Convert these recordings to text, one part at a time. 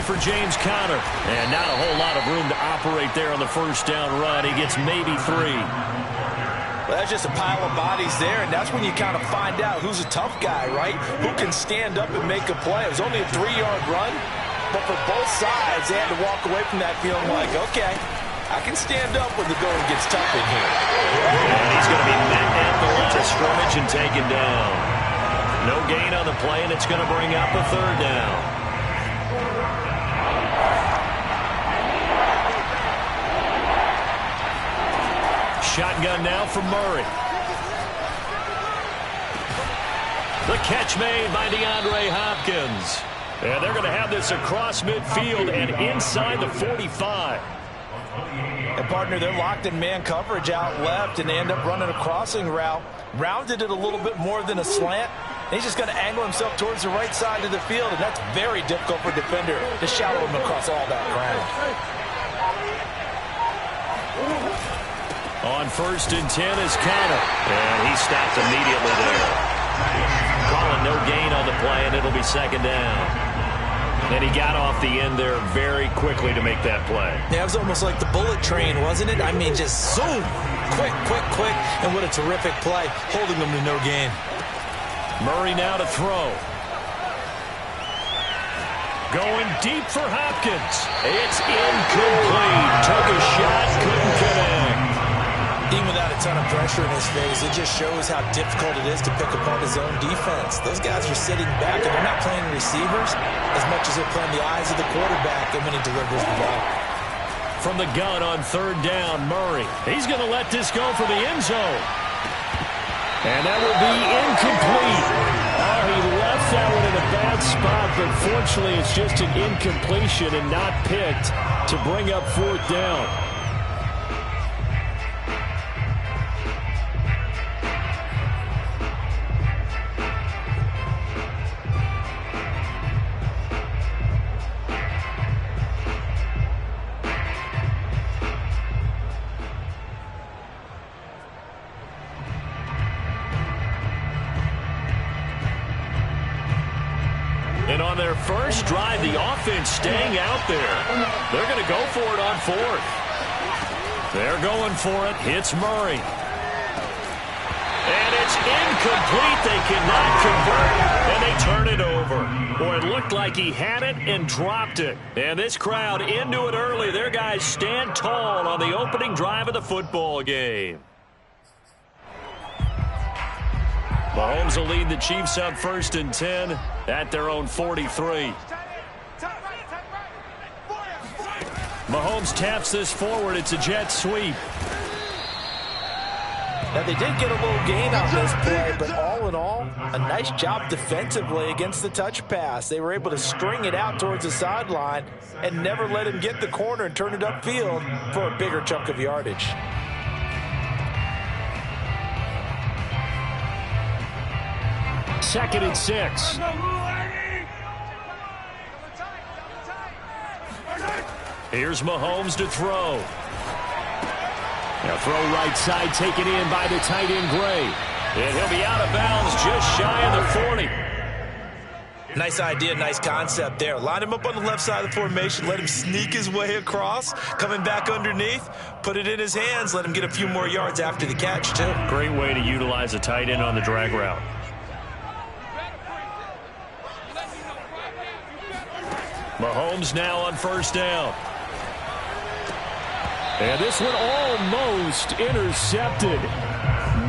for James Conner. And not a whole lot of room to operate there on the first down run. He gets maybe 3. Well, that's just a pile of bodies there, and that's when you kind of find out who's a tough guy, right? Who can stand up and make a play. It was only a 3-yard run, but for both sides, they had to walk away from that feeling like, okay, I can stand up when the going gets tough in here. And he's going to be met at the line of scrimmage and taken down. No gain on the play, and it's going to bring up a 3rd down. Shotgun now from Murray. The catch made by DeAndre Hopkins. And they're going to have this across midfield and inside the 45. And, partner, they're locked in man coverage out left, and they end up running a crossing route. Rounded it a little bit more than a slant. And he's just going to angle himself towards the right side of the field, and that's very difficult for a defender to shadow him across all that ground. On 1st and 10 is Conner. And he stopped immediately there. Calling no gain on the play, and it'll be 2nd down. And he got off the end there very quickly to make that play. Yeah, it was almost like the bullet train, wasn't it? I mean, just zoom. Quick, quick, quick. And what a terrific play, holding them to no gain. Murray now to throw. Going deep for Hopkins. It's incomplete. Took a shot, couldn't connect. Even without a ton of pressure in his face, it just shows how difficult it is to pick apart his own defense. Those guys are sitting back, and they're not playing receivers as much as they're playing the eyes of the quarterback and when he delivers the ball. From the gun on 3rd down, Murray. He's going to let this go for the end zone. And that will be incomplete. Oh, he left that one in a bad spot, but fortunately it's just an incompletion and not picked to bring up 4th down. And on their first drive, the offense staying out there. They're going to go for it on 4th. They're going for it. Hits Murray. And it's incomplete. They cannot convert. And they turn it over. Boy, it looked like he had it and dropped it. And this crowd into it early. Their guys stand tall on the opening drive of the football game. Mahomes will lead the Chiefs up 1st and 10 at their own 43. Mahomes taps this forward. It's a jet sweep. Now, they did get a little gain on this play, but all in all, a nice job defensively against the touch pass. They were able to string it out towards the sideline and never let him get the corner and turn it upfield for a bigger chunk of yardage. 2nd and 6. Here's Mahomes to throw. Now throw right side, taken in by the tight end Gray. And he'll be out of bounds just shy of the 40. Nice idea, nice concept there. Line him up on the left side of the formation, let him sneak his way across, coming back underneath, put it in his hands, let him get a few more yards after the catch, too. Great way to utilize a tight end on the drag route. Mahomes now on 1st down. And this one almost intercepted.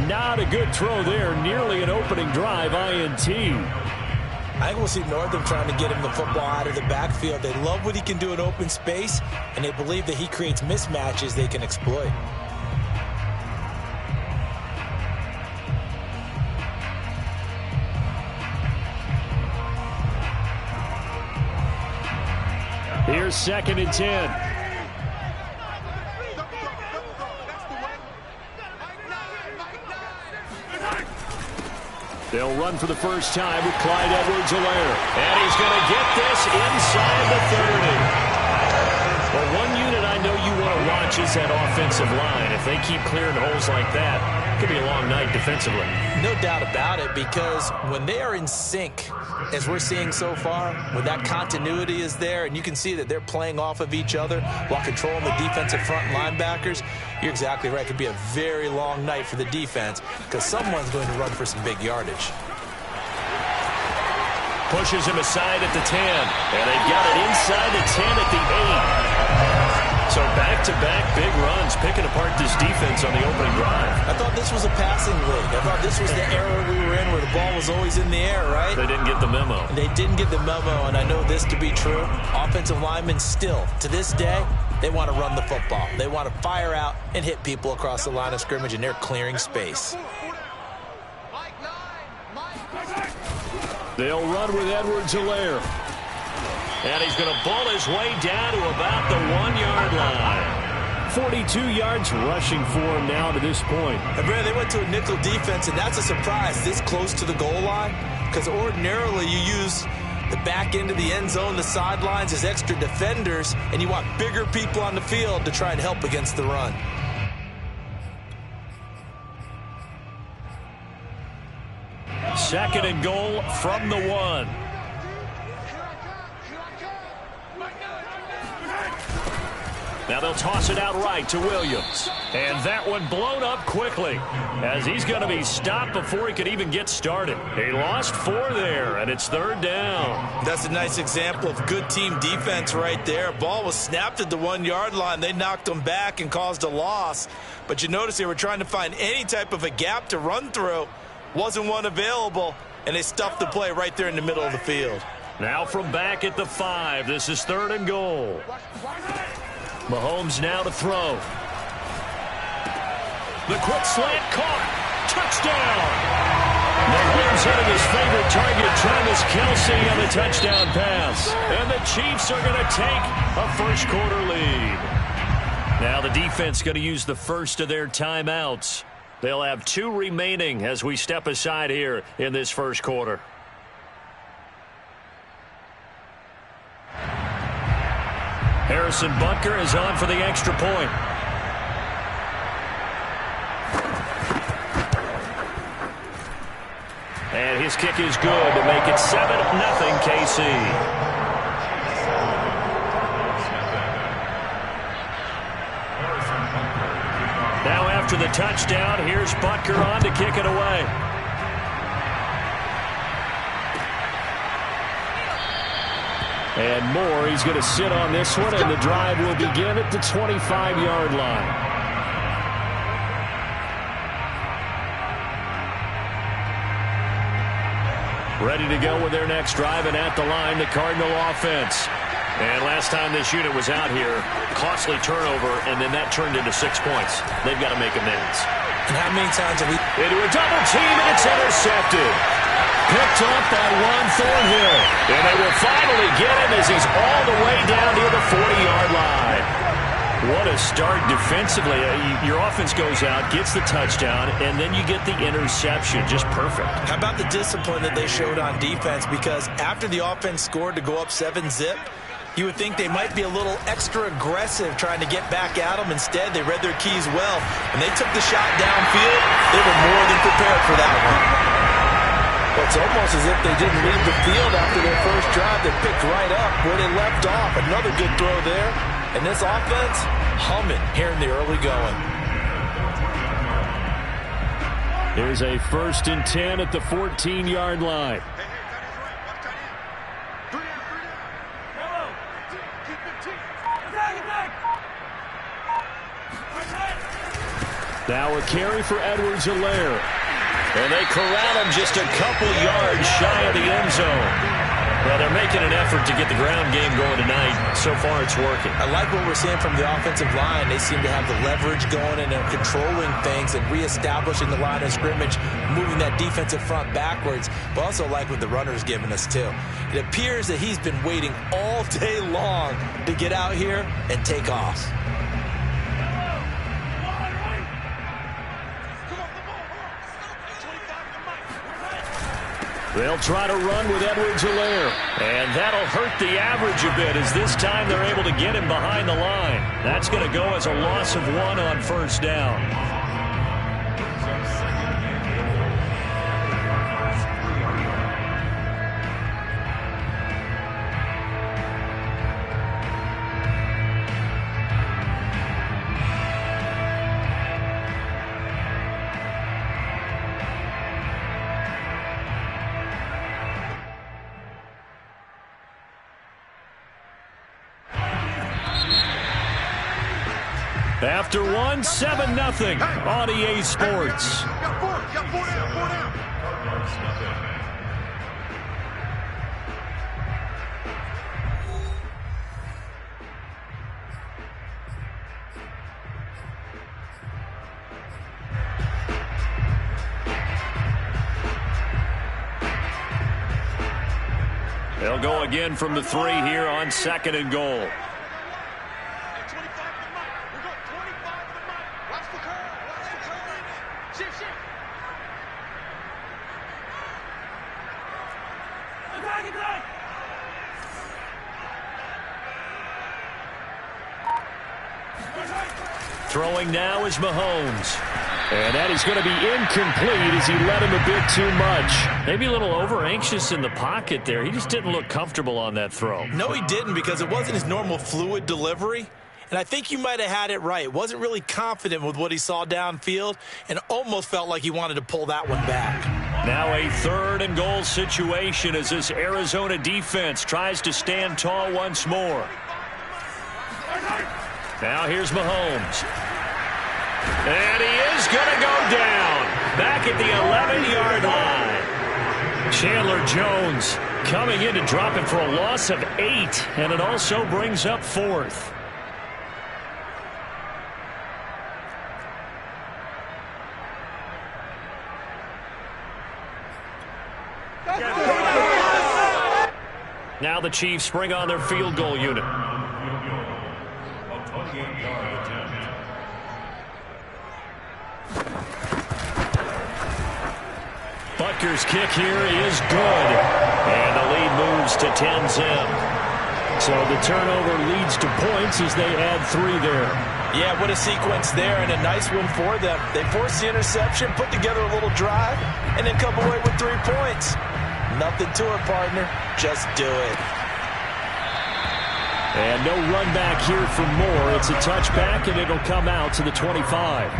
Not a good throw there. Nearly an opening drive INT. I think we'll see Northam trying to get him the football out of the backfield. They love what he can do in open space, and they believe that he creates mismatches they can exploit. Here's 2nd and 10. They'll run for the first time with Clyde Edwards-Helaire. And he's going to get this inside the 30. Well, one unit I know you want to watch is that offensive line. If they keep clearing holes like that, that could be a long night defensively. No doubt about it, because when they are in sync, as we're seeing so far, when that continuity is there and you can see that they're playing off of each other while controlling the defensive front linebackers, you're exactly right. It could be a very long night for the defense because someone's going to run for some big yardage. Pushes him aside at the 10, and they've got it inside the 10 at the 8. So back-to-back big runs, picking apart this defense on the opening drive. I thought this was a passing league. I thought this was the era we were in where the ball was always in the air, right? They didn't get the memo. They didn't get the memo, and I know this to be true. Offensive linemen still, to this day, they want to run the football. They want to fire out and hit people across the line of scrimmage, and they're clearing space. They'll run with Edwards-Helaire. And he's going to ball his way down to about the 1-yard line. 42 yards rushing for him now to this point. And Brad, they went to a nickel defense, and that's a surprise this close to the goal line, because ordinarily you use the back end of the end zone, the sidelines as extra defenders, and you want bigger people on the field to try and help against the run. Second and goal from the 1. Now they'll toss it out right to Williams. And that one blown up quickly as he's going to be stopped before he could even get started. He lost 4 there, and it's 3rd down. That's a nice example of good team defense right there. Ball was snapped at the 1-yard line. They knocked him back and caused a loss. But you notice they were trying to find any type of a gap to run through. Wasn't one available, and they stuffed the play right there in the middle of the field. Now from back at the 5, this is 3rd and goal. Mahomes now to throw. The quick slant caught. Touchdown. Mahomes hitting his favorite target, Travis Kelce, on the touchdown pass. And the Chiefs are going to take a first-quarter lead. Now the defense going to use the first of their timeouts. They'll have 2 remaining as we step aside here in this first quarter. Harrison Butker is on for the extra point. And his kick is good to make it 7-0 KC. Now after the touchdown, here's Butker on to kick it away. And Moore, he's going to sit on this one, and the drive will begin at the 25-yard line. Ready to go with their next drive, and at the line, the Cardinal offense. And last time this unit was out here, costly turnover, and then that turned into 6 points. They've got to make amends. And how many times have we... Into a double team, and it's intercepted. Picked up by Juan Thornhill. And they will finally get him as he's all the way down near the 40-yard line. What a start defensively. Your offense goes out, gets the touchdown, and then you get the interception. Just perfect. How about the discipline that they showed on defense? Because after the offense scored to go up 7-zip, you would think they might be a little extra aggressive trying to get back at them. Instead, they read their keys well. When they took the shot downfield, they were more than prepared for that one. It's almost as if they didn't leave the field after their first drive. They picked right up where they left off. Another good throw there. And this offense, humming here in the early going. Here's a 1st and 10 at the 14-yard line. Now a carry for Edwards-Helaire. And they corral him just a couple yards shy of the end zone. Well, they're making an effort to get the ground game going tonight. So far, it's working. I like what we're seeing from the offensive line. They seem to have the leverage going and they're controlling things and reestablishing the line of scrimmage, moving that defensive front backwards. But also like what the runner's giving us, too. It appears that he's been waiting all day long to get out here and take off. They'll try to run with Edwards-Helaire. And that'll hurt the average a bit as this time they're able to get him behind the line. That's going to go as a loss of 1 on 1st down. After one, 7-0 on EA Sports. They'll go again from the 3 here on 2nd and goal. Throwing now is Mahomes. And that is going to be incomplete as he led him a bit too much. Maybe a little over-anxious in the pocket there. He just didn't look comfortable on that throw. No, he didn't, because it wasn't his normal fluid delivery. And I think you might have had it right. Wasn't really confident with what he saw downfield and almost felt like he wanted to pull that one back. Now a 3rd and goal situation as this Arizona defense tries to stand tall once more. Now here's Mahomes. And he is going to go down back at the 11-yard line. Chandler Jones coming in to drop it for a loss of 8, and it also brings up 4th. Now the Chiefs bring on their field goal unit. Butker's kick here is good. And the lead moves to 10-zip. So the turnover leads to points as they add 3 there. Yeah, what a sequence there, and a nice one for them. They forced the interception, put together a little drive, and then come away with 3 points. Nothing to it, partner. Just do it. And no run back here for Moore. It's a touchback, and it'll come out to the 25.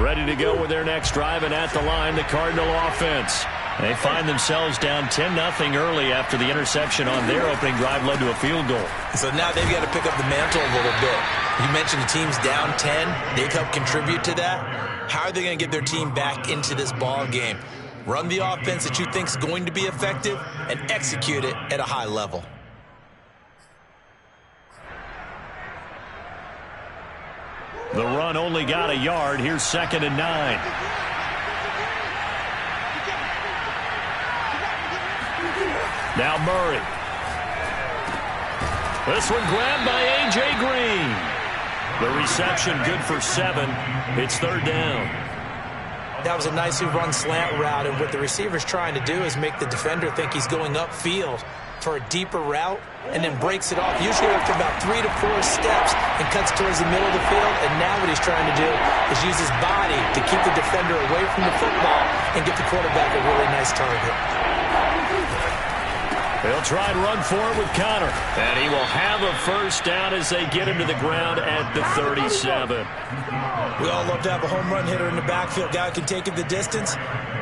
Ready to go with their next drive, and at the line, the Cardinal offense. They find themselves down 10-0 early after the interception on their opening drive led to a field goal. So now they've got to pick up the mantle a little bit. You mentioned the team's down 10. They've helped contribute to that. How are they going to get their team back into this ball game? Run the offense that you think is going to be effective and execute it at a high level. The run only got a yard. Here's 2nd and 9. Now Murray. This one grabbed by A.J. Green. The reception good for 7. It's 3rd down. That was a nicely run slant route, and what the receiver's trying to do is make the defender think he's going upfield for a deeper route and then breaks it off, usually after about 3 to 4 steps, and cuts towards the middle of the field. And now what he's trying to do is use his body to keep the defender away from the football and get the quarterback a really nice target. They'll try and run for it with Connor. And he will have a 1st down as they get him to the ground at the 37. We all love to have a home run hitter in the backfield. Guy can take it the distance.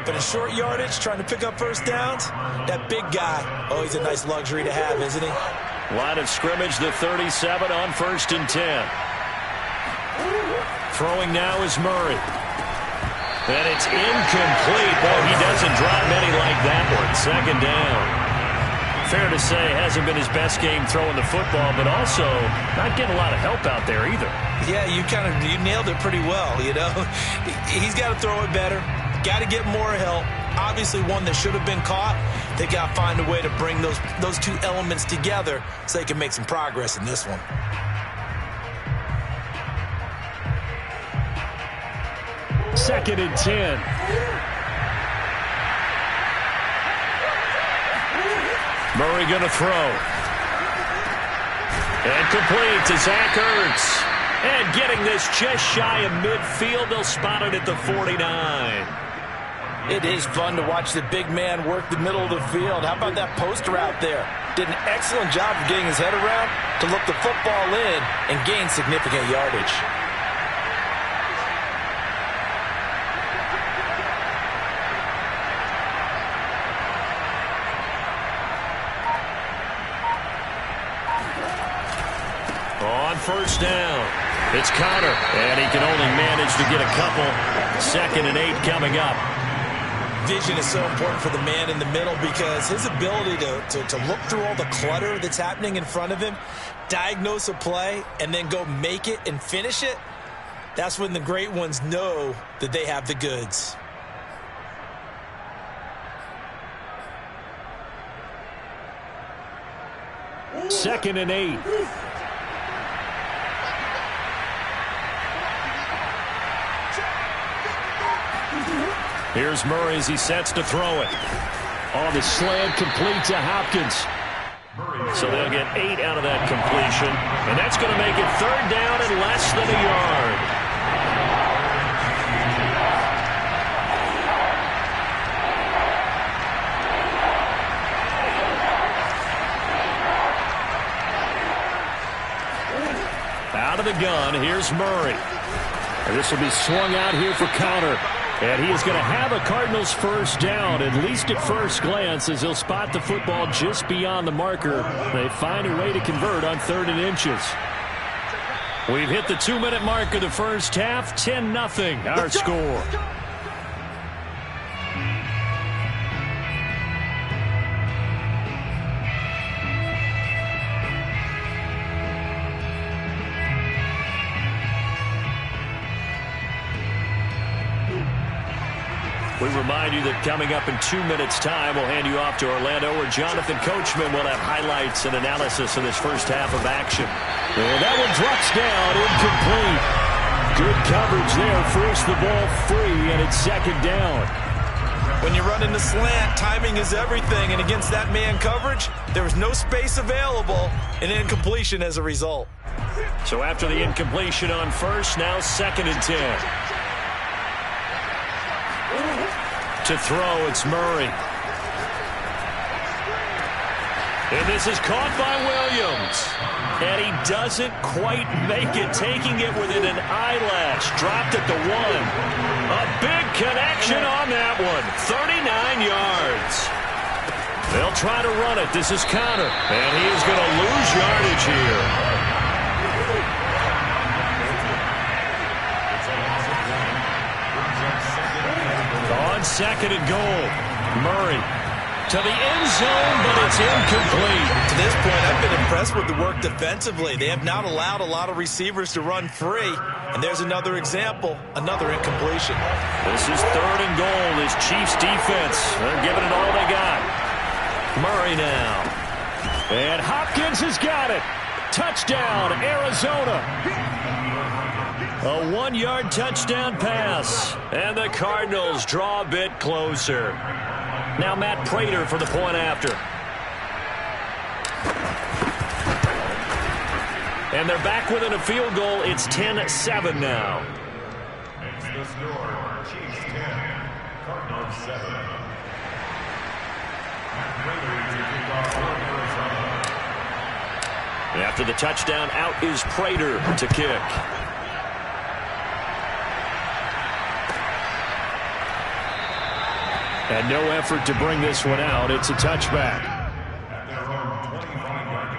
But in short yardage, trying to pick up 1st downs, that big guy, oh, he's a nice luxury to have, isn't he? Line of scrimmage, the 37 on 1st and 10. Throwing now is Murray. And it's incomplete. Boy, he doesn't drop many like that one. 2nd down. Fair to say, hasn't been his best game throwing the football, but also not getting a lot of help out there either. Yeah, you nailed it pretty well, you know. He's got to throw it better. Got to get more help. Obviously one that should have been caught. They got to find a way to bring those 2 elements together so they can make some progress in this one. Second and 10. Murray going to throw. And complete to Zach Ertz. And getting this just shy of midfield. They'll spot it at the 49. It is fun to watch the big man work the middle of the field. How about that post route there? Did an excellent job of getting his head around to look the football in and gain significant yardage. first down. It's Conner, and he can only manage to get a couple. 2nd and 8 coming up. Vision is so important for the man in the middle because his ability to look through all the clutter that's happening in front of him, diagnose a play, and then go make it and finish it, that's when the great ones know that they have the goods. Second and 8. Here's Murray as he sets to throw it. On the slant, complete to Hopkins. So they'll get 8 out of that completion. And that's going to make it 3rd down and less than a yard. Out of the gun, here's Murray. And this will be swung out here for Conner. And he is going to have a Cardinals first down, at least at first glance, as he'll spot the football just beyond the marker. They find a way to convert on 3rd and inches. We've hit the 2-minute mark of the first half, 10-0 our score. We remind you that coming up in 2 minutes' time, we'll hand you off to Orlando, where Jonathan Coachman will have highlights and analysis of this first half of action. And that one drops down, incomplete. Good coverage there, forced the ball free, and it's 2nd down. When you run in the slant, timing is everything, and against that man coverage, there was no space available, and incompletion as a result. So after the incompletion on first, now 2nd and 10. To throw, it's Murray. And this is caught by Williams. And he doesn't quite make it, taking it within an eyelash. Dropped at the 1. A big connection on that one. 39 yards. They'll try to run it. This is Conner. And he is going to lose yardage here. On 2nd and goal, Murray to the end zone, but it's incomplete. To this point, I've been impressed with the work defensively. They have not allowed a lot of receivers to run free, and there's another example, another incompletion. This is 3rd and goal, this Chiefs defense. They're giving it all they got. Murray now. And Hopkins has got it. Touchdown, Arizona. A 1-yard touchdown pass. And the Cardinals draw a bit closer. Now Matt Prater for the point after. And they're back within a field goal. It's 10-7 now. Makes the score, Chiefs 10, Cardinals 7. Matt Prater to kick off for Arizona. After the touchdown, out is Prater to kick. And no effort to bring this one out. It's a touchback. At their own 25-yard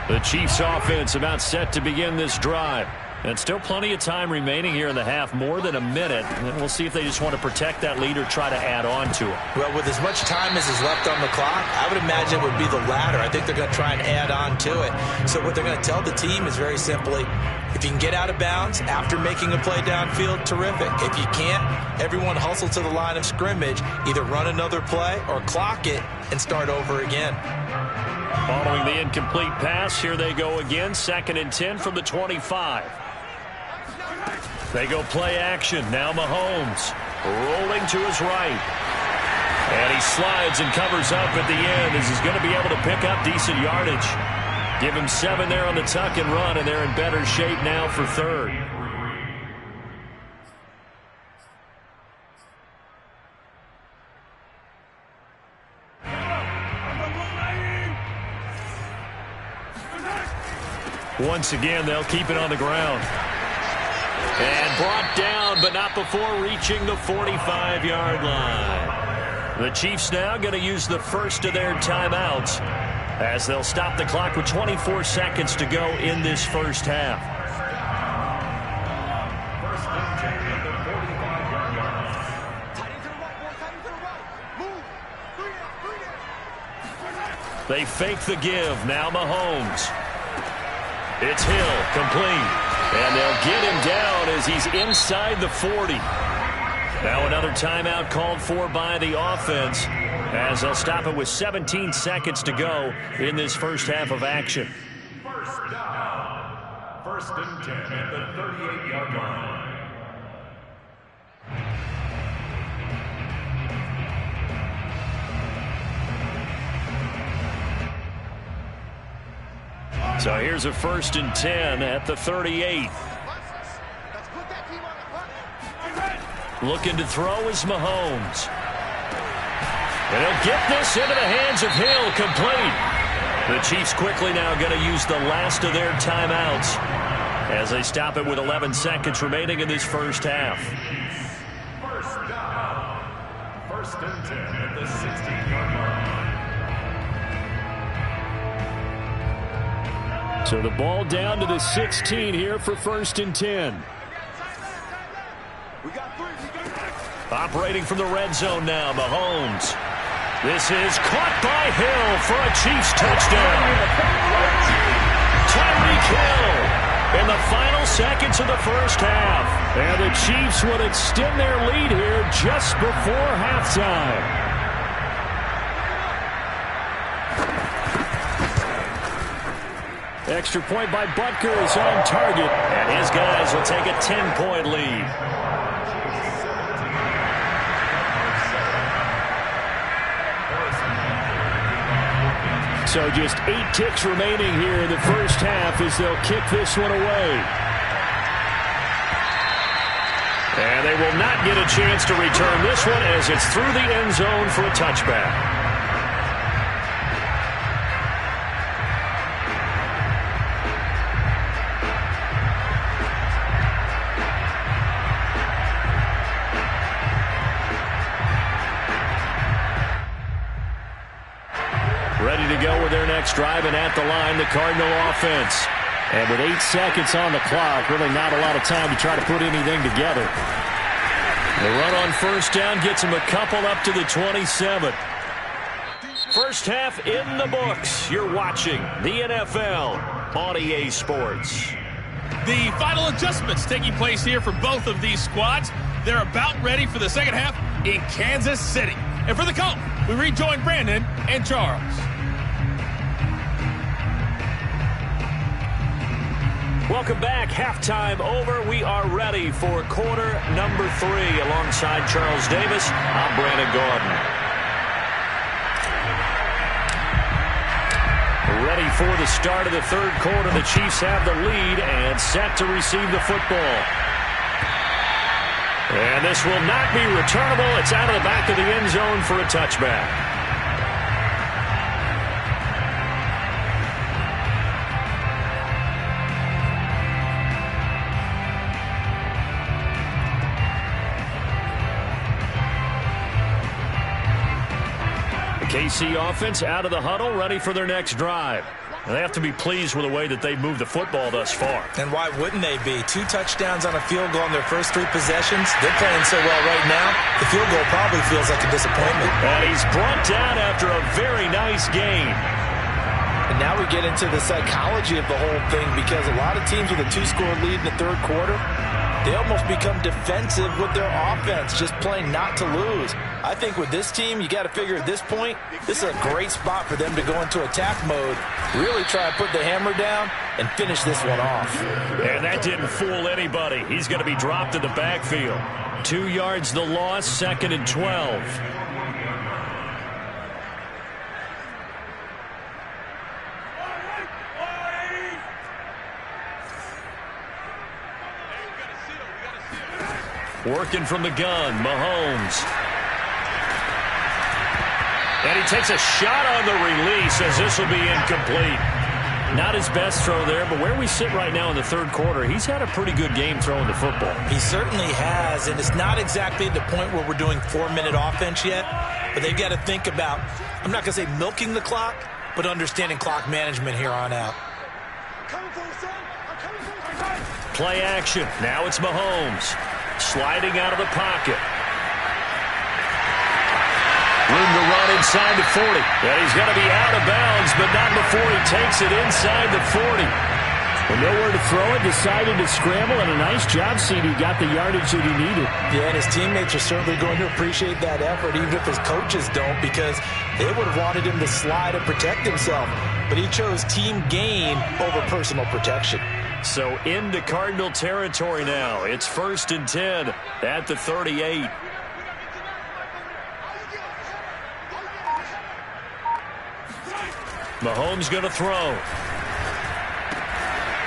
line. The Chiefs offense about set to begin this drive. And still plenty of time remaining here in the half, more than a minute. And we'll see if they just want to protect that lead or try to add on to it. Well, with as much time as is left on the clock, I would imagine it would be the latter. I think they're going to try and add on to it. So what they're going to tell the team is very simply, if you can get out of bounds after making a play downfield, terrific. If you can't, everyone hustle to the line of scrimmage, either run another play or clock it and start over again. Following the incomplete pass, here they go again. 2nd and 10 from the 25. They go play action. Now Mahomes rolling to his right. And he slides and covers up at the end as he's going to be able to pick up decent yardage. Give him 7 there on the tuck and run, and they're in better shape now for 3rd. Once again, they'll keep it on the ground. And brought down, but not before reaching the 45-yard line. The Chiefs now going to use the first of their timeouts as they'll stop the clock with 24 seconds to go in this first half. First and 10 at the 45-yard line. They fake the give. Now Mahomes. It's Hill, complete. And they'll get him down as he's inside the 40. Now another timeout called for by the offense as they'll stop it with 17 seconds to go in this first half of action. First down. First and 10 at the 38-yard line. So here's a first and 10 at the 38. Looking to throw is Mahomes. And he'll get this into the hands of Hill, complete. The Chiefs quickly now going to use the last of their timeouts as they stop it with 11 seconds remaining in this first half. First down. First and 10 at the 16-yard line. So the ball down to the 16 here for first and 10. Operating from the red zone now, Mahomes. This is caught by Hill for a Chiefs touchdown. Tyreek Hill in the final seconds of the first half. And the Chiefs will extend their lead here just before halftime. Extra point by Butker is on target. And his guys will take a 10-point lead. So just 8 ticks remaining here in the first half as they'll kick this one away. And they will not get a chance to return this one as it's through the end zone for a touchback. Ready to go with their next drive, and at the line, the Cardinal offense. And with 8 seconds on the clock, really not a lot of time to try to put anything together. The run on first down gets them a couple up to the 27. First half in the books. You're watching the NFL on EA Sports. The final adjustments taking place here for both of these squads. They're about ready for the second half in Kansas City. And for the call, we rejoin Brandon and Charles. Welcome back. Halftime over. We are ready for quarter number 3. Alongside Charles Davis, I'm Brandon Gordon. Ready for the start of the third quarter. The Chiefs have the lead and set to receive the football. And this will not be returnable. It's out of the back of the end zone for a touchback. KC offense out of the huddle, ready for their next drive. And they have to be pleased with the way that they've moved the football thus far. And why wouldn't they be? 2 touchdowns on a field goal in their first 3 possessions. They're playing so well right now, the field goal probably feels like a disappointment. And he's brought down after a very nice game. And now we get into the psychology of the whole thing, because a lot of teams with a 2-score lead in the third quarter, they almost become defensive with their offense, just playing not to lose. I think with this team, you got to figure at this point, this is a great spot for them to go into attack mode, really try to put the hammer down and finish this one off. And that didn't fool anybody. He's going to be dropped in the backfield. 2 yards the loss, 2nd and 12. Working from the gun, Mahomes. And he takes a shot on the release as this will be incomplete. Not his best throw there, but where we sit right now in the third quarter, he's had a pretty good game throwing the football. He certainly has, and it's not exactly the point where we're doing 4-minute offense yet, but they've got to think about, I'm not going to say milking the clock, but understanding clock management here on out. Play action. Now it's Mahomes. Sliding out of the pocket. Room to run inside the 40. And he's going to be out of bounds, but not before he takes it inside the 40. With nowhere to throw it, decided to scramble, and a nice job, CD. Got the yardage that he needed. Yeah, and his teammates are certainly going to appreciate that effort, even if his coaches don't, because they would have wanted him to slide and protect himself. But he chose team gain over personal protection. So into Cardinal territory now. It's 1st and 10 at the 38. Mahomes going to throw.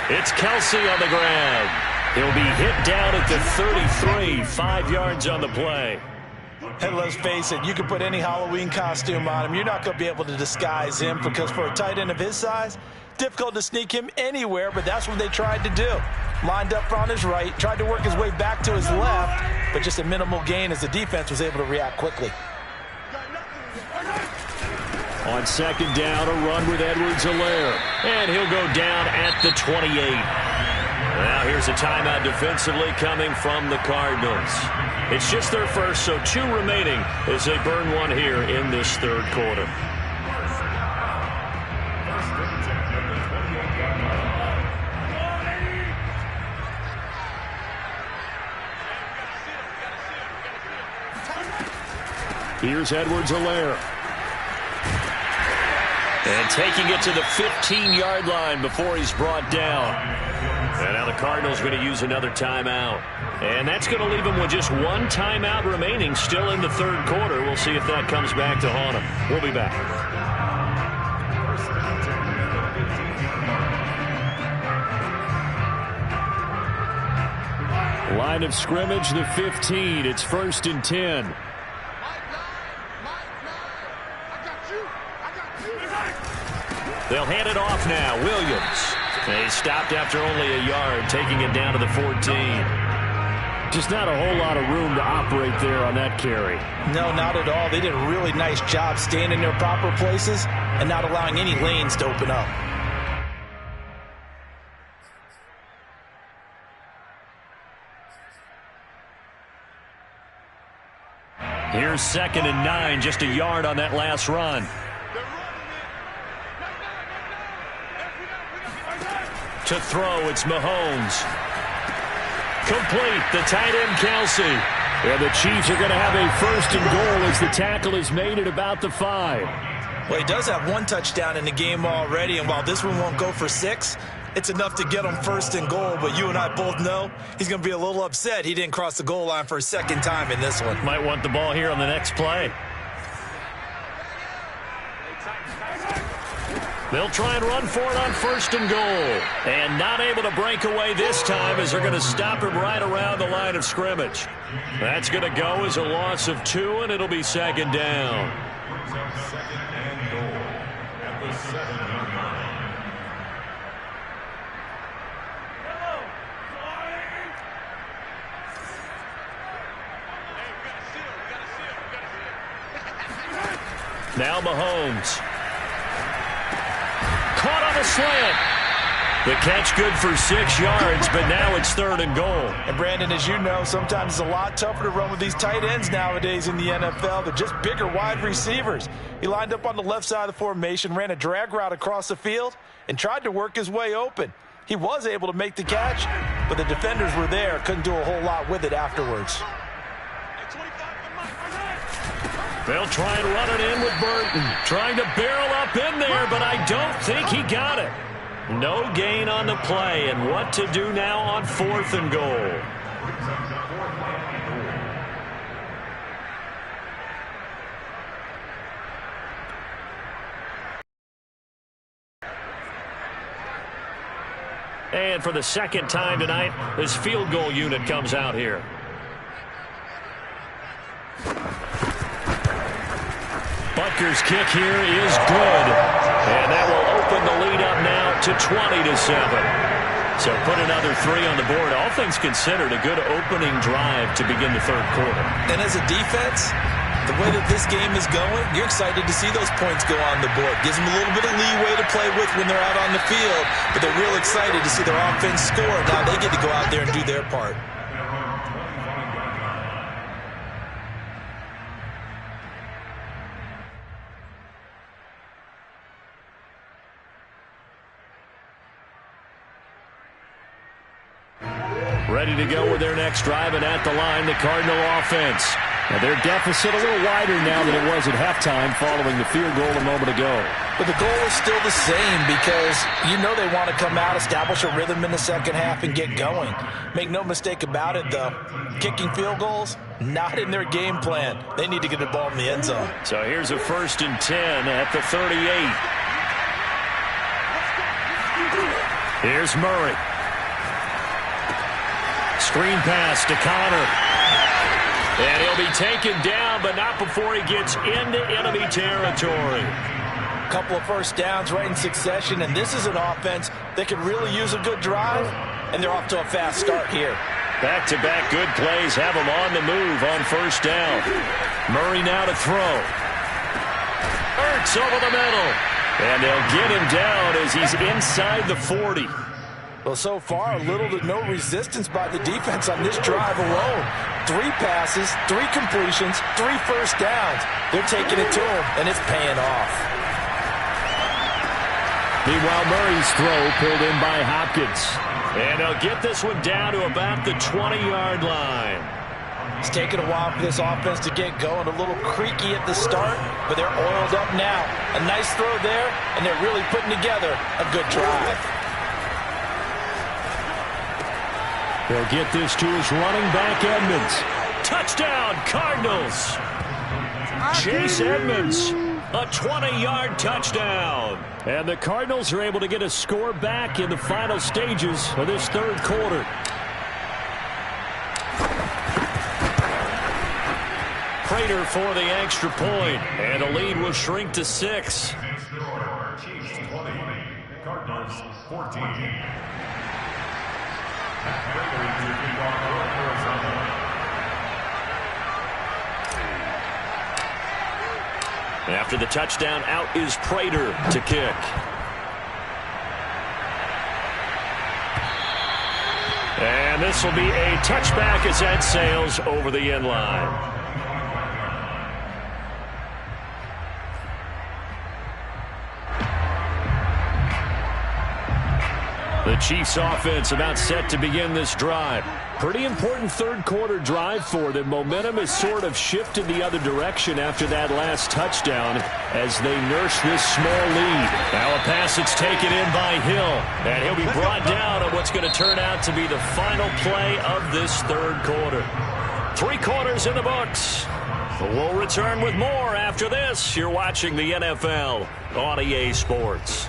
It's Kelsey on the ground. He'll be hit down at the 33, 5 yards on the play. And let's face it, you can put any Halloween costume on him. You're not going to be able to disguise him, because for a tight end of his size, difficult to sneak him anywhere, but that's what they tried to do. Lined up on his right, tried to work his way back to his left, but just a minimal gain as the defense was able to react quickly. On 2nd down, a run with Edwards-Helaire. And he'll go down at the 28. Now here's a timeout defensively coming from the Cardinals. It's just their first, so 2 remaining as they burn one here in this third quarter. Here's Edwards-Helaire. And taking it to the 15-yard line before he's brought down. And now the Cardinals going to use another timeout. And that's going to leave him with just 1 timeout remaining still in the third quarter. We'll see if that comes back to haunt him. We'll be back. Line of scrimmage, the 15. It's 1st and 10. They'll hand it off now. Williams. And he stopped after only a yard, taking it down to the 14. Just not a whole lot of room to operate there on that carry. No, not at all. They did a really nice job staying in their proper places and not allowing any lanes to open up. Here's 2nd and 9, just a yard on that last run. To throw, it's Mahomes. Complete, the tight end Kelsey. And the Chiefs are going to have a 1st and goal as the tackle is made at about the 5. Well, he does have 1 touchdown in the game already, and while this one won't go for 6, it's enough to get him 1st and goal. But you and I both know he's going to be a little upset he didn't cross the goal line for a 2nd time in this one. Might want the ball here on the next play. They'll try and run for it on 1st and goal. And not able to break away this time as they're going to stop him right around the line of scrimmage. That's going to go as a loss of 2, and it'll be 2nd down. 2nd and goal at the 7-yard line. Now Mahomes. Caught on a slant. The catch good for 6 yards, but now it's 3rd and goal. And Brandon, as you know, sometimes it's a lot tougher to run with these tight ends nowadays in the NFL. They're just bigger wide receivers. He lined up on the left side of the formation, ran a drag route across the field, and tried to work his way open. He was able to make the catch, but the defenders were there, couldn't do a whole lot with it afterwards. They'll try and run it in with Burton. Trying to barrel up in there, but I don't think he got it. No gain on the play, and what to do now on 4th and goal. And for the 2nd time tonight, this field goal unit comes out here. Butker's kick here is good. And that will open the lead up now to 20-7. So put another 3 on the board. All things considered, a good opening drive to begin the third quarter. And as a defense, the way that this game is going, you're excited to see those points go on the board. Gives them a little bit of leeway to play with when they're out on the field, but they're real excited to see their offense score. Now they get to go out there and do their part. Ready to go with their next drive, and at the line, the Cardinal offense. Now their deficit a little wider now than it was at halftime following the field goal a moment ago. But the goal is still the same because you know they want to come out, establish a rhythm in the second half, and get going. Make no mistake about it, though. Kicking field goals, not in their game plan. They need to get the ball in the end zone. So here's a 1st and 10 at the 38. Here's Murray. Screen pass to Connor. And he'll be taken down, but not before he gets into enemy territory. Couple of first downs right in succession, and this is an offense that could really use a good drive, and they're off to a fast start here. Back-to-back good plays have them on the move on 1st down. Murray now to throw. Ertz over the middle. And they'll get him down as he's inside the 40. Well, so far, little to no resistance by the defense on this drive alone. 3 passes, 3 completions, 3 first downs. They're taking it to him, and it's paying off. Meanwhile, Murray's throw pulled in by Hopkins. And they'll get this one down to about the 20-yard line. It's taken a while for this offense to get going. A little creaky at the start, but they're oiled up now. A nice throw there, and they're really putting together a good drive. They'll get this to his running back, Edmonds. Touchdown, Cardinals. Chase Edmonds, a 20-yard touchdown. And the Cardinals are able to get a score back in the final stages of this third quarter. Prater for the extra point, and the lead will shrink to 6. Chiefs 20, Cardinals 14. After the touchdown, out is Prater to kick. And this will be a touchback as that sails over the end line. The Chiefs offense about set to begin this drive. Pretty important third quarter drive for them. Momentum has sort of shifted the other direction after that last touchdown as they nurse this small lead. Now a pass that's taken in by Hill. And he'll be brought down on what's going to turn out to be the final play of this third quarter. 3 quarters in the books. We'll return with more after this. You're watching the NFL on EA Sports.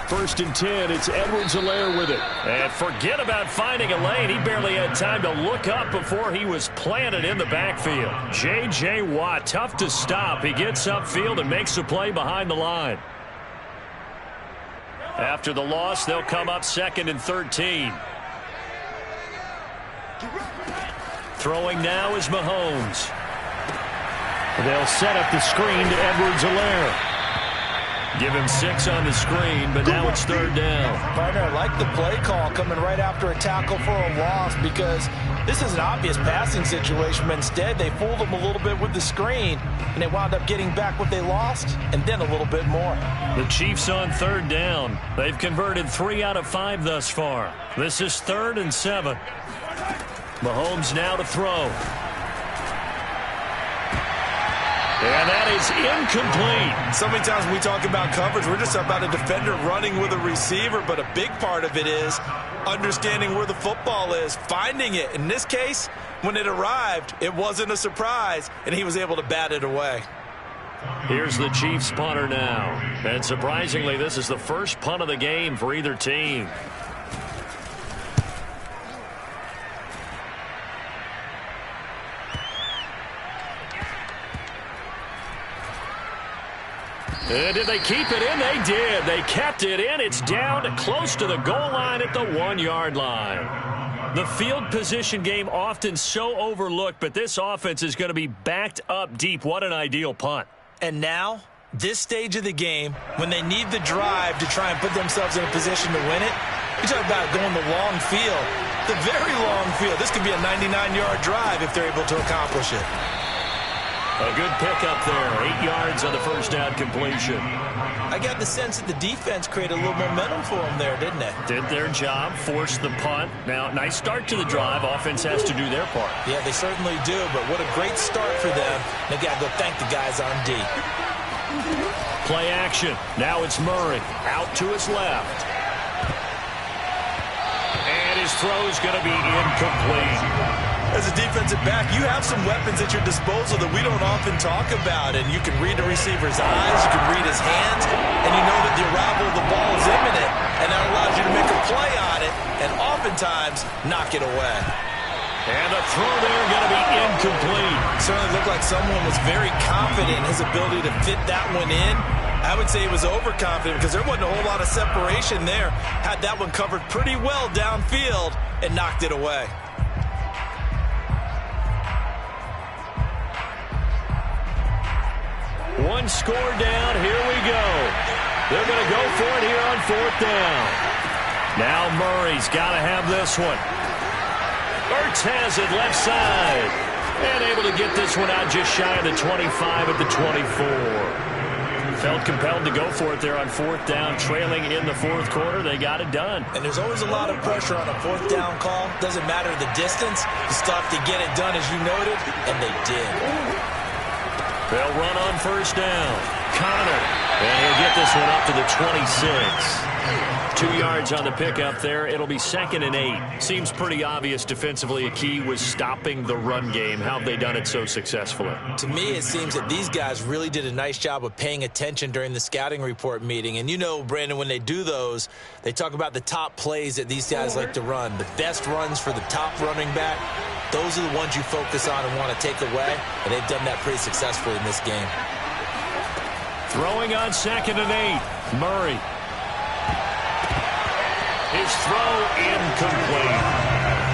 First and 10, it's Edwards-Helaire with it. And forget about finding a lane. He barely had time to look up before he was planted in the backfield. J.J. Watt, tough to stop. He gets upfield and makes a play behind the line. After the loss, they'll come up 2nd and 13. Throwing now is Mahomes. They'll set up the screen to Edwards-Helaire. Give him 6 on the screen, but now it's 3rd down. Partner, I like the play call coming right after a tackle for a loss because this is an obvious passing situation, but instead they fooled him a little bit with the screen, and they wound up getting back what they lost and then a little bit more. The Chiefs on 3rd down. They've converted 3 out of 5 thus far. This is 3rd and 7. Mahomes now to throw. And that is incomplete. So many times when we talk about coverage, we're just about a defender running with a receiver, but a big part of it is understanding where the football is, finding it. In this case, when it arrived, it wasn't a surprise, and he was able to bat it away. Here's the Chiefs punter now. And surprisingly, this is the first punt of the game for either team. And did they keep it in? They did. They kept it in. It's down close to the goal line at the 1-yard line. The field position game often so overlooked, but this offense is going to be backed up deep. What an ideal punt. And now, this stage of the game, when they need the drive to try and put themselves in a position to win it, you talk about going the long field, the very long field. This could be a 99-yard drive if they're able to accomplish it. A good pickup there. 8 yards on the first down completion. I got the sense that the defense created a little momentum for them there, didn't it? Did their job, forced the punt. Now, nice start to the drive. Offense has to do their part. Yeah, they certainly do, but what a great start for them. They got to go thank the guys on D. Play action. Now it's Murray. Out to his left. And his throw is going to be incomplete. As a defensive back, you have some weapons at your disposal that we don't often talk about, and you can read the receiver's eyes, you can read his hands, and you know that the arrival of the ball is imminent, and that allows you to make a play on it, and oftentimes knock it away. And the throw there going to be incomplete. Certainly looked like someone was very confident in his ability to fit that one in. I would say he was overconfident because there wasn't a whole lot of separation there. Had that one covered pretty well downfield and knocked it away. One score down. Here we go. They're going to go for it here on 4th down. Now Murray's got to have this one. Ertz has it left side. And able to get this one out just shy of the 25 at the 24. Felt compelled to go for it there on 4th down. Trailing in the 4th quarter. They got it done. And there's always a lot of pressure on a 4th down call. Doesn't matter the distance. You still have to get it done as you noted. And they did. They'll run on 1st down. Connor. And he'll get this one up to the 26. 2 yards on the pickup there. It'll be 2nd and 8. Seems pretty obvious defensively a key was stopping the run game. How have they done it so successfully? To me, it seems that these guys really did a nice job of paying attention during the scouting report meeting. And you know, Brandon, when they do those, they talk about the top plays that these guys like to run. The best runs for the top running back. Those are the ones you focus on and want to take away. And they've done that pretty successfully in this game. Throwing on 2nd and 8. Murray. His throw incomplete.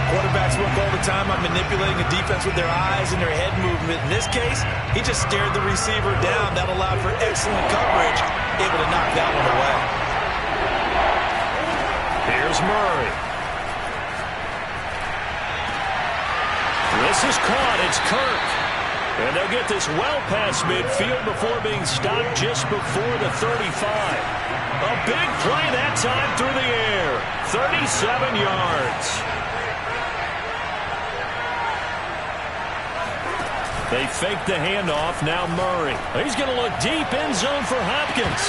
Quarterbacks work all the time on manipulating a defense with their eyes and their head movement. In this case, he just stared the receiver down. That allowed for excellent coverage. Able to knock that one away. Here's Murray. This is caught. It's Kirk. And they'll get this well past midfield before being stopped just before the 35. A big play that time through the air. 37 yards. They fake the handoff. Now Murray. He's going to look deep in zone for Hopkins.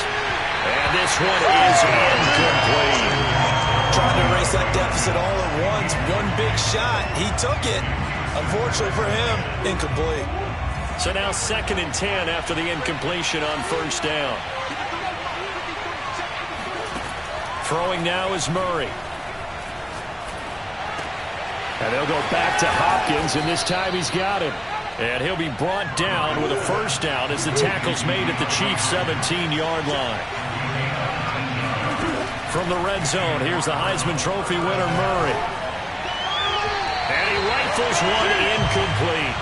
And this one is incomplete. Trying to erase that deficit all at once. One big shot. He took it. Unfortunately for him, incomplete. So now 2nd and 10 after the incompletion on 1st down. Throwing now is Murray. And they'll go back to Hopkins, and this time he's got him. And he'll be brought down with a 1st down as the tackle's made at the Chiefs' 17-yard line. From the red zone, here's the Heisman Trophy winner, Murray. And he rifles one incomplete.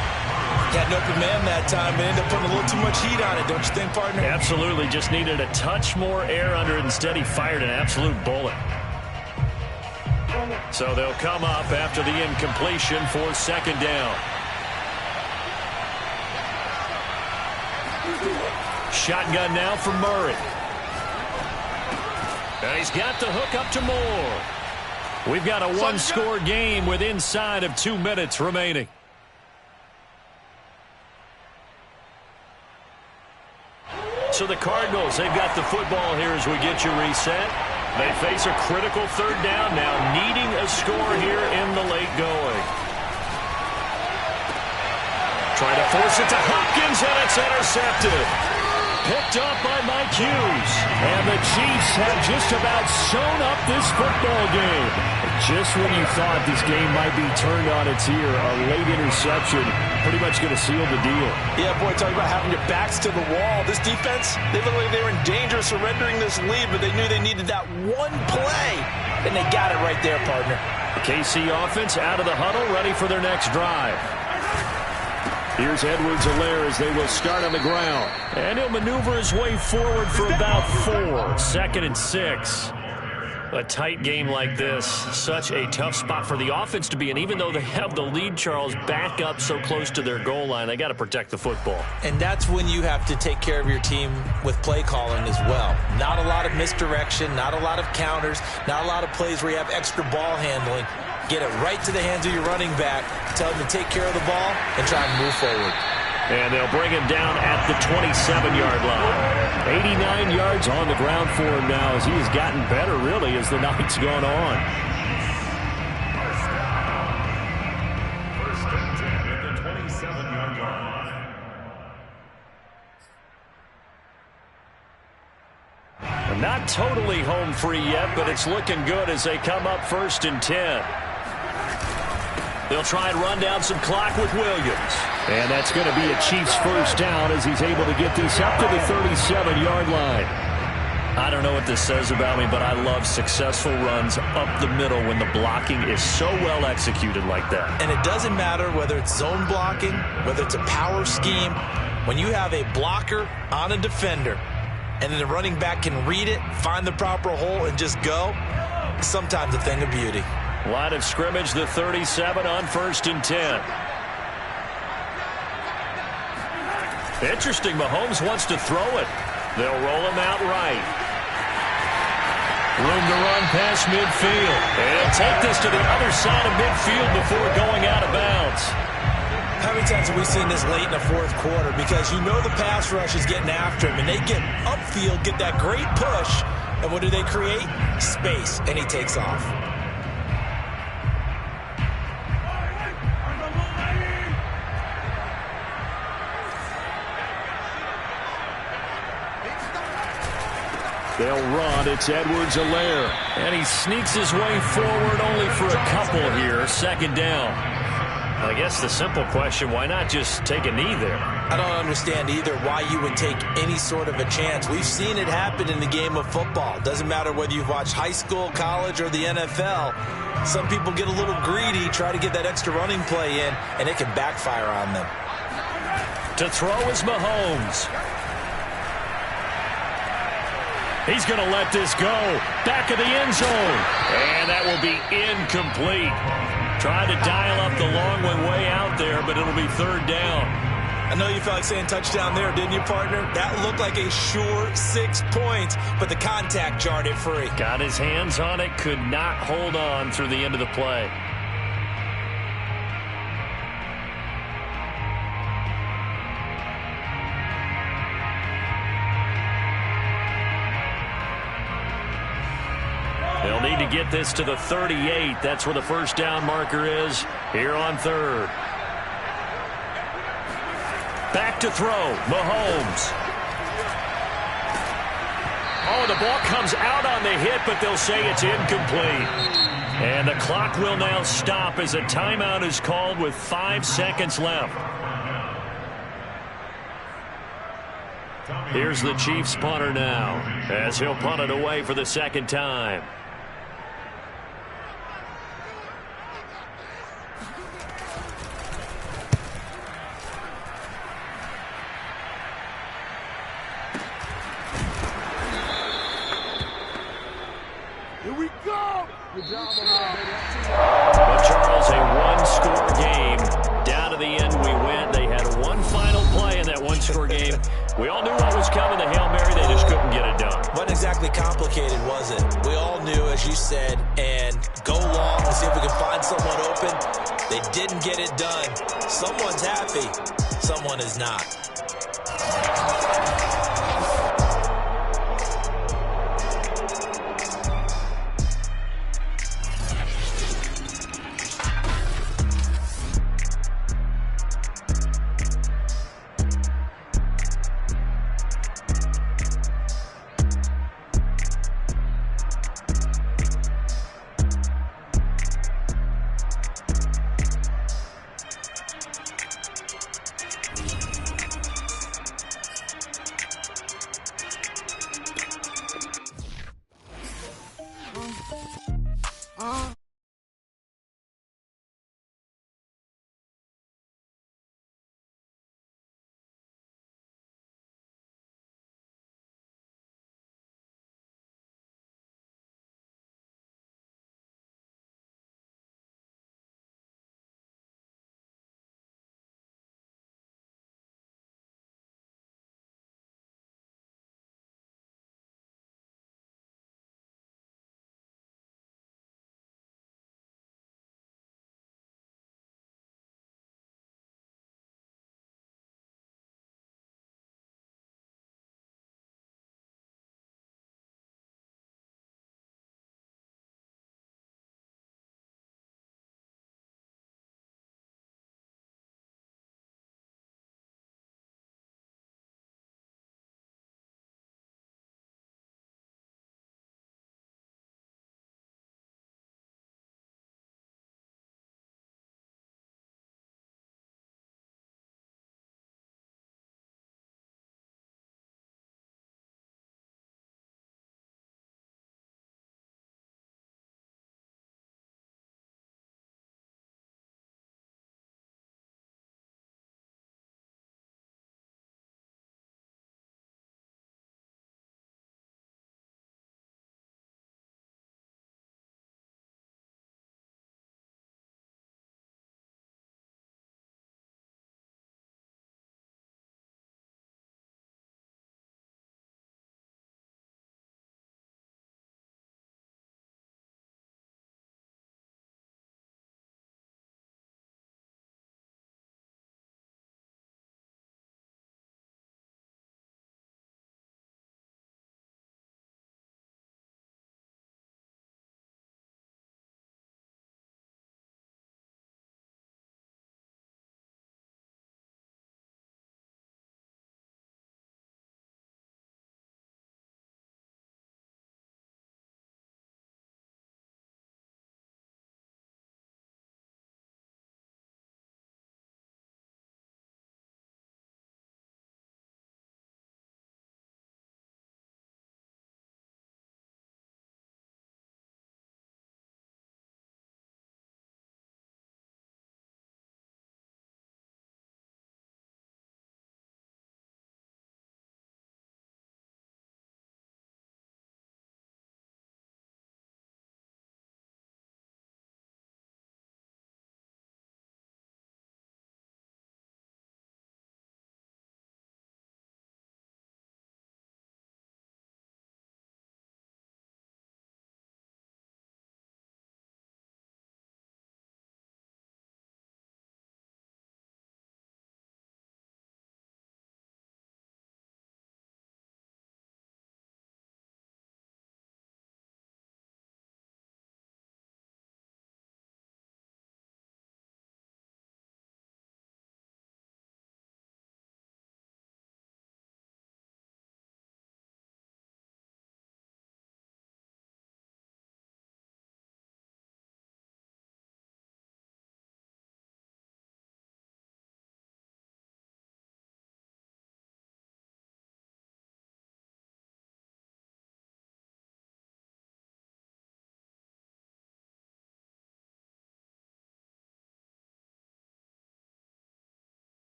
Had an open man that time, but ended up putting a little too much heat on it, don't you think, partner? Absolutely. Just needed a touch more air under it. Instead, he fired an absolute bullet. So they'll come up after the incompletion for 2nd down. Shotgun now for Murray. And he's got the hook up to Moore. We've got a one-score game with inside of 2 minutes remaining. So the Cardinals, they've got the football here as we get you reset. They face a critical third down now, needing a score here in the late going. Trying to force it to Hopkins, and it's intercepted. Picked up by Mike Hughes. And the Chiefs have just about sewn up this football game. Just when you thought this game might be turned on its ear, a late interception pretty much going to seal the deal. Yeah, boy, talking about having your backs to the wall. This defense, they look like they were in danger of surrendering this lead, but they knew they needed that one play, and they got it right there, partner. The KC offense out of the huddle, ready for their next drive. Here's Edwards-Helaire as they will start on the ground. And he'll maneuver his way forward for about 4. 2nd and 6. A tight game like this, such a tough spot for the offense to be in. Even though they have the lead, Charles, back up so close to their goal line, they got to protect the football. And that's when you have to take care of your team with play calling as well. Not a lot of misdirection, not a lot of counters, not a lot of plays where you have extra ball handling. Get it right to the hands of your running back, tell him to take care of the ball, and try and move forward. And they'll bring him down at the 27-yard line. 89 yards on the ground for him now as he has gotten better, really, as the night's gone on. First and 10 at the 27-yard line. Not totally home free yet, but it's looking good as they come up 1st and 10. They'll try and run down some clock with Williams. And that's going to be a Chiefs first down as he's able to get this up to the 37-yard line. I don't know what this says about me, but I love successful runs up the middle when the blocking is so well executed like that. And it doesn't matter whether it's zone blocking, whether it's a power scheme. When you have a blocker on a defender, and then the running back can read it, find the proper hole, and just go, sometimes a thing of beauty. Line of scrimmage, the 37 on 1st and 10. Interesting, Mahomes wants to throw it. They'll roll him out right. Room to run past midfield. And he'll take this to the other side of midfield before going out of bounds. How many times have we seen this late in the 4th quarter? Because you know the pass rush is getting after him, and they get upfield, get that great push, and what do they create? Space, and he takes off. They'll run. It's Edwards-Helaire. And he sneaks his way forward only for a couple here. 2nd down. I guess the simple question, why not just take a knee there? I don't understand either why you would take any sort of a chance. We've seen it happen in the game of football. Doesn't matter whether you've watched high school, college, or the NFL. Some people get a little greedy, try to get that extra running play in, and it can backfire on them. To throw is Mahomes. He's going to let this go. Back of the end zone. And that will be incomplete. Trying to dial up the long one way out there, but it'll be 3rd down. I know you felt like saying touchdown there, didn't you, partner? That looked like a sure 6 points, but the contact jarred it free. Got his hands on it, could not hold on through the end of the play. They'll need to get this to the 38. That's where the first down marker is here on 3rd. Back to throw. Mahomes. Oh, the ball comes out on the hit, but they'll say it's incomplete. And the clock will now stop as a timeout is called with 5 seconds left. Here's the Chiefs punter now as he'll punt it away for the 2nd time. But Charles, a one-score game. Down to the end we went. They had one final play in that one-score game. We all knew what was coming. The Hail Mary, they just couldn't get it done. Wasn't exactly complicated, was it? We all knew, as you said, and go long and see if we can find someone open. They didn't get it done. Someone's happy. Someone is not.